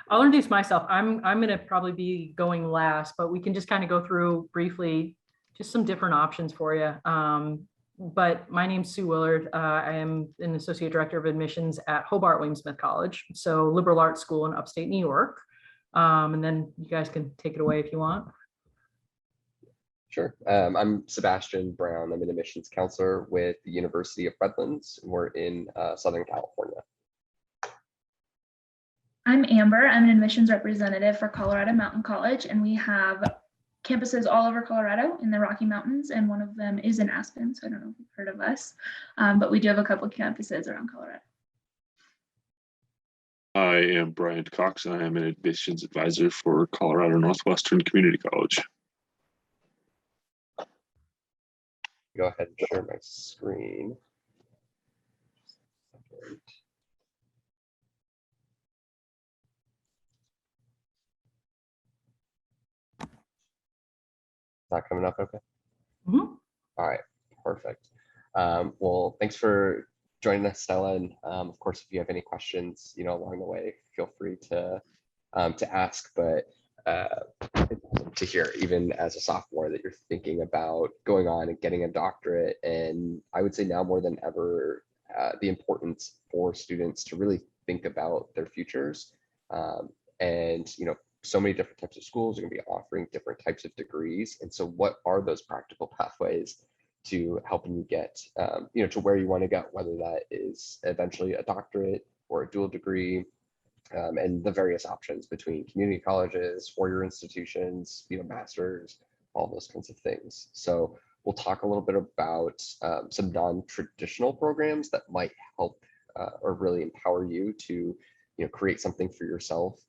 I'll introduce myself. I'm going to probably be going last, but we can just kind of go through briefly just some different options for you. But my name's Sue Willard. I am an associate director of admissions at Hobart William Smith College, so liberal arts school in upstate New York. And then you guys can take it away if you want. Sure. I'm Sebastian Brown. I'm an admissions counselor with the University of Redlands. We're in Southern California. I'm Amber. I'm an admissions representative for Colorado Mountain College, and we have campuses all over Colorado in the Rocky Mountains, and one of them is in Aspen, so I don't know if you've heard of us, but we do have a couple of campuses around Colorado. I am Brian Cox, and I am an admissions advisor for Colorado Northwestern Community College. Go ahead and share my screen. Not coming up, okay? Mm-hmm. All right, perfect. Well, thanks for joining us, Stella. And of course, if you have any questions, along the way, feel free to ask. But to hear, even as a sophomore, that you're thinking about going on and getting a doctorate, and I would say now more than ever, the importance for students to really think about their futures. And so many different types of schools are going to be offering different types of degrees. And so what are those practical pathways to helping you get, to where you want to go, whether that is eventually a doctorate or a dual degree, and the various options between community colleges, four-year institutions, masters, all those kinds of things. So we'll talk a little bit about some non-traditional programs that might help or really empower you to, create something for yourself.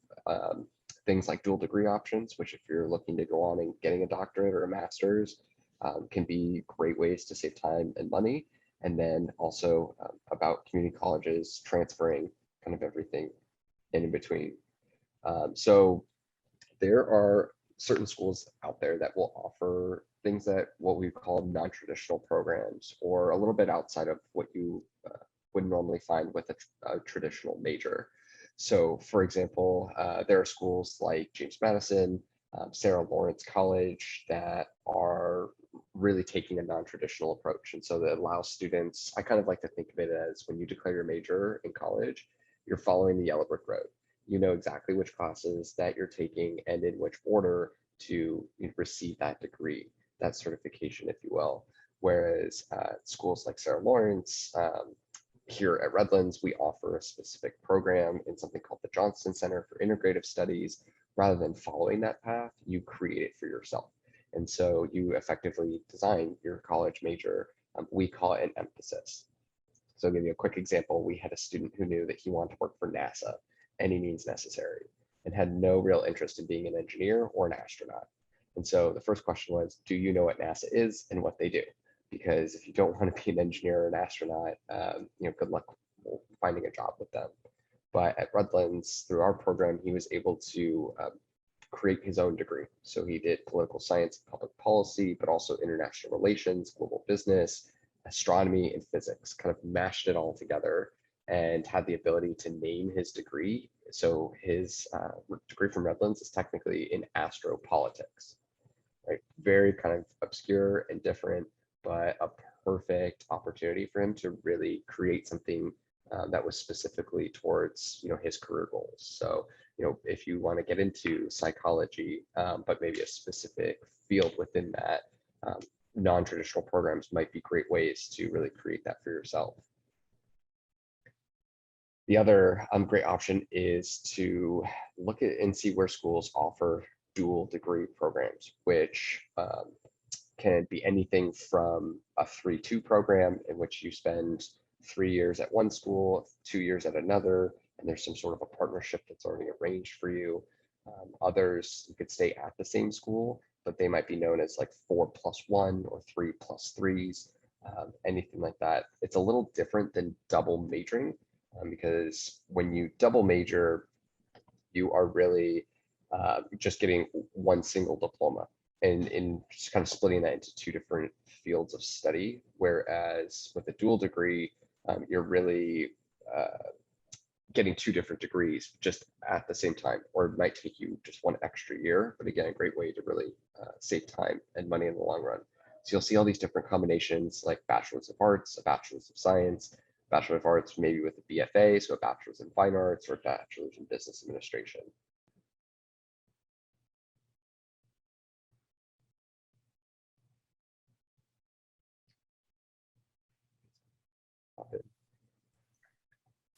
Things like dual degree options, which if you're looking to go on and getting a doctorate or a master's, can be great ways to save time and money. And then also about community colleges transferring kind of everything in between. So there are certain schools out there that will offer things that what we call non-traditional programs, or a little bit outside of what you would normally find with a traditional major. So for example, there are schools like James Madison, Sarah Lawrence College that are really taking a non-traditional approach. And so that allows students, I kind of like to think of it as when you declare your major in college, you're following the yellow brick road. You know exactly which classes that you're taking and in which order to receive that degree, that certification, if you will. Whereas schools like Sarah Lawrence, here at Redlands, we offer a specific program in something called the Johnston Center for Integrative Studies. Rather than following that path, you create it for yourself. And so you effectively design your college major. We call it an emphasis. So I'll give you a quick example. We had a student who knew that he wanted to work for NASA, any means necessary, and had no real interest in being an engineer or an astronaut. And so the first question was, do you know what NASA is and what they do? Because if you don't want to be an engineer or an astronaut, good luck finding a job with them. But at Redlands, through our program, he was able to create his own degree. So he did political science and public policy, but also international relations, global business, astronomy, and physics, kind of mashed it all together and had the ability to name his degree. So his degree from Redlands is technically in astropolitics, right? Very kind of obscure and different, but a perfect opportunity for him to really create something that was specifically towards his career goals. So if you want to get into psychology, but maybe a specific field within that, non-traditional programs might be great ways to really create that for yourself. The other great option is to look at and see where schools offer dual degree programs, which can be anything from a 3-2 program in which you spend 3 years at one school, 2 years at another, and there's some sort of a partnership that's already arranged for you. Others, you could stay at the same school, but they might be known as like 4+1 or 3+3s, anything like that. It's a little different than double majoring because when you double major, you are really just getting one single diploma and in just kind of splitting that into two different fields of study. Whereas with a dual degree, you're really getting 2 different degrees just at the same time, or it might take you just 1 extra year. But again, a great way to really save time and money in the long run. So you'll see all these different combinations like Bachelor's of Arts, a Bachelor's of Science, Bachelor of Arts maybe with a BFA, so a Bachelor's in Fine Arts, or a Bachelor's in Business Administration.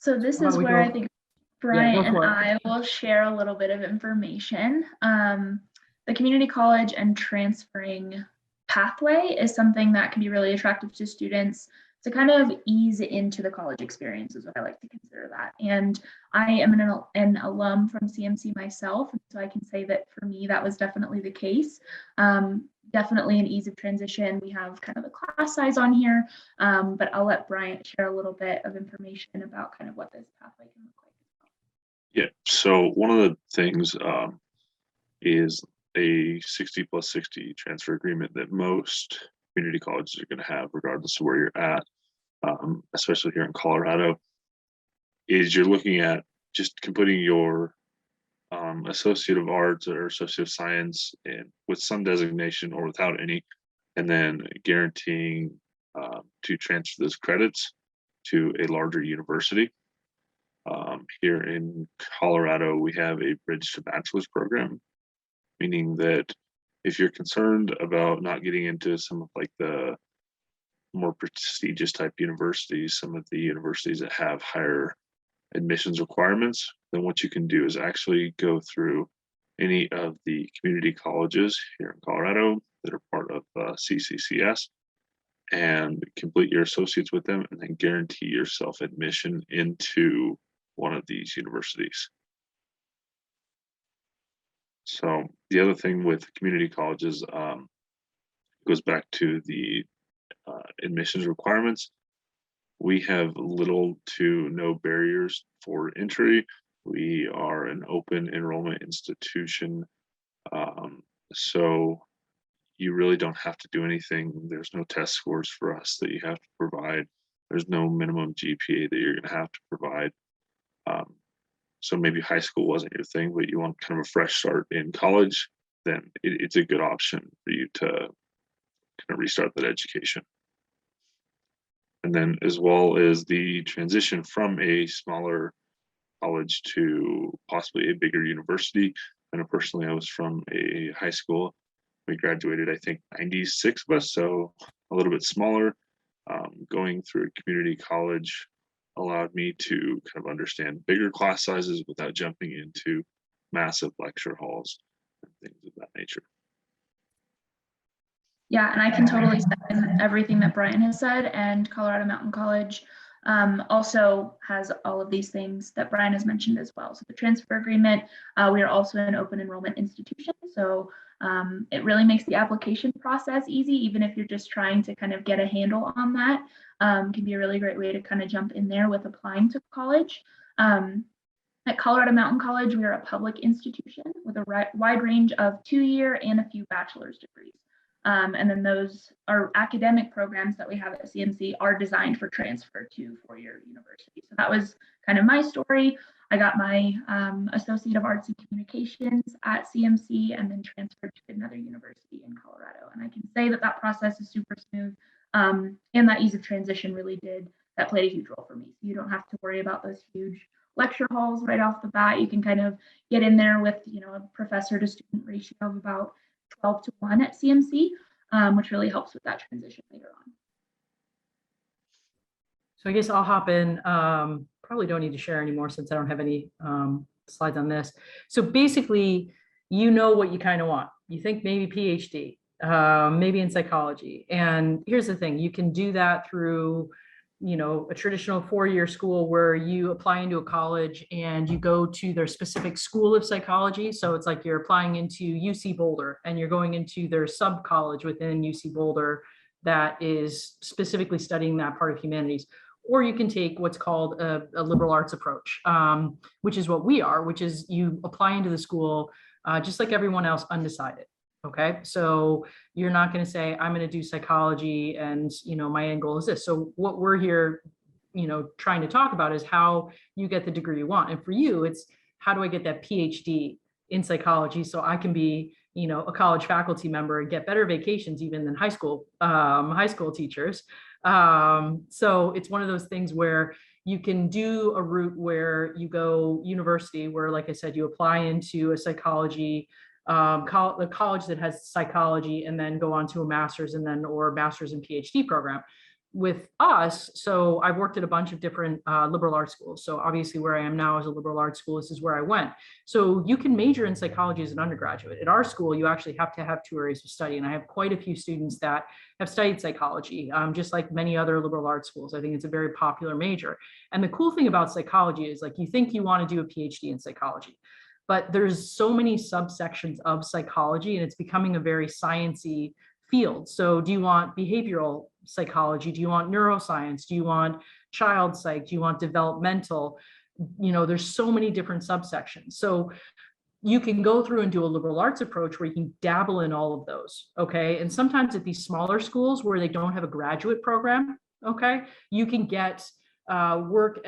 So this How is about we where I go- think Yeah, Brian go and for it. I will share a little bit of information. The community college and transferring pathway is something that can be really attractive to students to kind of ease into the college experience is what I like to consider that. And I am an alum from CMC myself, so I can say that for me, that was definitely the case. Definitely an ease of transition. We have kind of the class size on here, but I'll let Bryant share a little bit of information about kind of what this pathway can look like. Yeah, so one of the things is a 60+60 transfer agreement that most community colleges are going to have, regardless of where you're at, especially here in Colorado, is you're looking at just completing your Associate of Arts or Associate of Science and with some designation or without any, and then guaranteeing to transfer those credits to a larger university. Here in Colorado, we have a bridge to bachelor's program, meaning that if you're concerned about not getting into some of like the more prestigious type universities, some of the universities that have higher admissions requirements, then what you can do is actually go through any of the community colleges here in Colorado that are part of CCCS and complete your associates with them, and then guarantee yourself admission into one of these universities. So the other thing with community colleges goes back to the admissions requirements. We have little to no barriers for entry. We are an open enrollment institution. So you really don't have to do anything. There's no test scores for us that you have to provide. There's no minimum GPA that you're going to have to provide. So maybe high school wasn't your thing, but you want kind of a fresh start in college, then it's a good option for you to kind of restart that education. And then as well as the transition from a smaller college to possibly a bigger university. I know personally I was from a high school. We graduated, I think, 96 of us, so a little bit smaller. Going through a community college allowed me to kind of understand bigger class sizes without jumping into massive lecture halls and things of that nature. Yeah, and I can totally second everything that Brian has said, and Colorado Mountain College also has all of these things that Brian has mentioned as well. So the transfer agreement, we are also an open enrollment institution. So it really makes the application process easy, even if you're just trying to kind of get a handle on that. Can be a really great way to kind of jump in there with applying to college. At Colorado Mountain College, we are a public institution with a wide range of 2-year and a few bachelor's degrees. And then those are academic programs that we have at CMC are designed for transfer to 4-year university. So that was kind of my story. I got my Associate of Arts in Communications at CMC and then transferred to another university in Colorado. And I can say that that process is super smooth. And that ease of transition really that played a huge role for me. So you don't have to worry about those huge lecture halls right off the bat. You can kind of get in there with, a professor to student ratio of about 12:1 at CMC, which really helps with that transition later on. So I guess I'll hop in. Probably don't need to share anymore since I don't have any slides on this. So basically, what you kind of want. You think maybe PhD, maybe in psychology. And here's the thing, you can do that through a traditional 4-year school where you apply into a college and you go to their specific school of psychology. So it's like you're applying into UC Boulder and you're going into their sub college within UC Boulder that is specifically studying that part of humanities. Or you can take what's called a liberal arts approach, which is what we are, which is you apply into the school just like everyone else, undecided. Okay, so you're not going to say, I'm going to do psychology and, my end goal is this. So what we're here, trying to talk about is how you get the degree you want. And for you, it's how do I get that PhD in psychology so I can be, a college faculty member and get better vacations even than high school teachers. So it's one of those things where you can do a route where you go university, where, like I said, you apply into a psychology, the college that has psychology, and then go on to a master's or master's and PhD program. With us, so I've worked at a bunch of different liberal arts schools. So obviously where I am now is a liberal arts school. This is where I went. So you can major in psychology as an undergraduate. At our school, you actually have to have 2 areas of study. And I have quite a few students that have studied psychology, just like many other liberal arts schools. I think it's a very popular major. And the cool thing about psychology is, like, you think you want to do a PhD in psychology, but there's so many subsections of psychology, and it's becoming a very sciencey field. So do you want behavioral psychology? Do you want neuroscience? Do you want child psych? Do you want developmental? There's so many different subsections. So you can go through and do a liberal arts approach where you can dabble in all of those. Okay. And sometimes at these smaller schools where they don't have a graduate program, okay, you can get work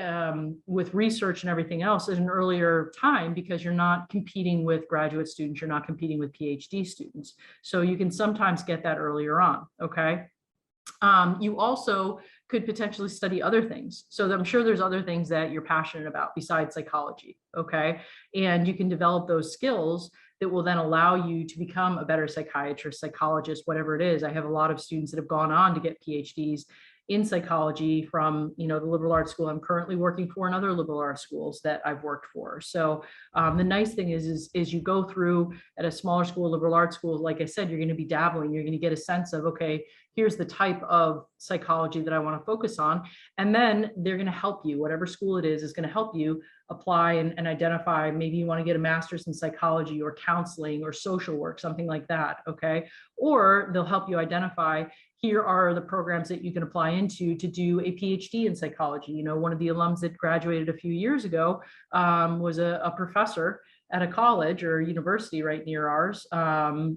with research and everything else at an earlier time, because you're not competing with graduate students, you're not competing with PhD students. So you can sometimes get that earlier on, okay? You also could potentially study other things. So I'm sure there's other things that you're passionate about besides psychology, okay? And you can develop those skills that will then allow you to become a better psychiatrist, psychologist, whatever it is. I have a lot of students that have gone on to get PhDs in psychology from, the liberal arts school I'm currently working for, and other liberal arts schools that I've worked for. So the nice thing is you go through at a smaller school, liberal arts school, like I said, you're going to be dabbling, you're going to get a sense of, okay, here's the type of psychology that I want to focus on. And then they're going to help you, whatever school it is going to help you apply and identify, maybe you want to get a master's in psychology or counseling or social work, something like that, okay? Or they'll help you identify, here are the programs that you can apply into to do a PhD in psychology. One of the alums that graduated a few years ago was a professor at a college or university right near ours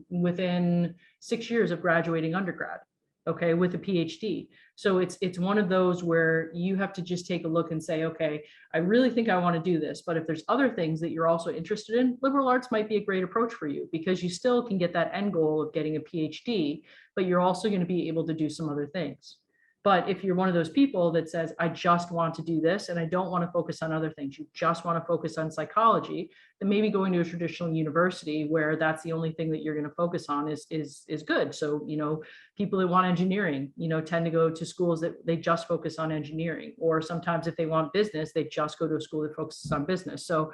within 6 years of graduating undergrad, okay, with a PhD. So it's one of those where you have to just take a look and say, okay, I really think I want to do this, but if there's other things that you're also interested in, liberal arts might be a great approach for you, because you still can get that end goal of getting a PhD, but you're also going to be able to do some other things. But if you're one of those people that says, I just want to do this and I don't want to focus on other things, you just want to focus on psychology, then maybe going to a traditional university where that's the only thing that you're going to focus on is good. So, people that want engineering, tend to go to schools that they just focus on engineering, or sometimes if they want business, they just go to a school that focuses on business. So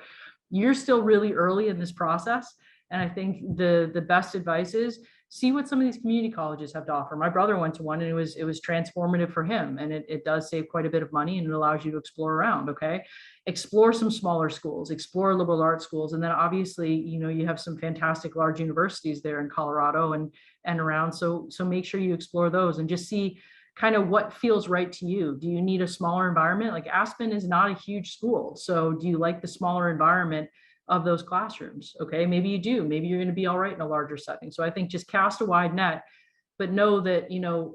you're still really early in this process. And I think the best advice is, see what some of these community colleges have to offer. My brother went to one and it was transformative for him, and it does save quite a bit of money, and it allows you to explore around, okay? Explore some smaller schools, explore liberal arts schools, and then obviously, you have some fantastic large universities there in Colorado and around. So make sure you explore those and just see kind of what feels right to you. Do you need a smaller environment? Like Aspen is not a huge school. So do you like the smaller environment of those classrooms? Okay, maybe you do. Maybe you're going to be all right in a larger setting. So I think just cast a wide net, but know that,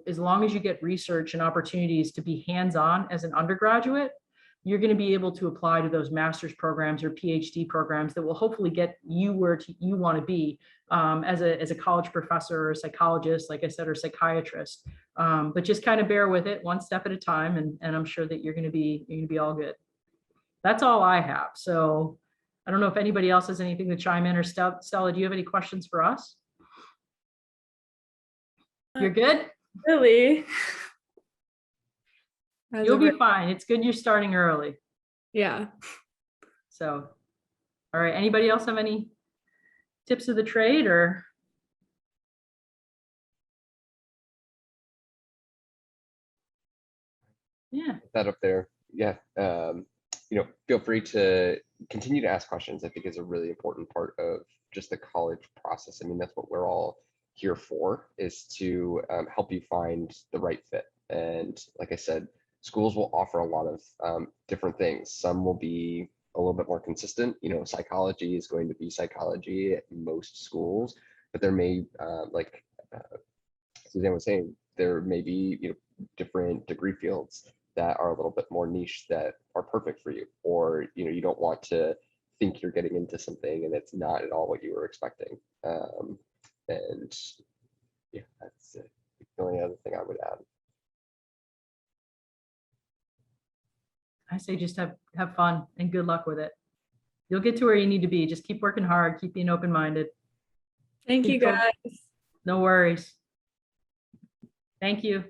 as long as you get research and opportunities to be hands-on as an undergraduate, you're going to be able to apply to those master's programs or PhD programs that will hopefully get you where you want to be as a college professor or a psychologist, like I said, or psychiatrist. But just kind of bear with it one step at a time, and I'm sure that you're going to be all good. That's all I have. So I don't know if anybody else has anything to chime in, or Stella, do you have any questions for us? You're good? Really? You'll be fine. It's good you're starting early. Yeah. So, all right. Anybody else have any tips of the trade or? Yeah. That up there. Yeah. Feel free to continue to ask questions. I think is a really important part of just the college process. I mean, that's what we're all here for, is to help you find the right fit. And like I said, schools will offer a lot of different things. Some will be a little bit more consistent. Psychology is going to be psychology at most schools, but there may, like Suzanne was saying, there may be different degree fields that are a little bit more niche that are perfect for you, or you don't want to think you're getting into something and it's not at all what you were expecting. And yeah, that's it. The only other thing I would add. I say just have fun and good luck with it. You'll get to where you need to be. Just keep working hard, keep being open-minded. Thank you, Keep fo- guys. No worries. Thank you.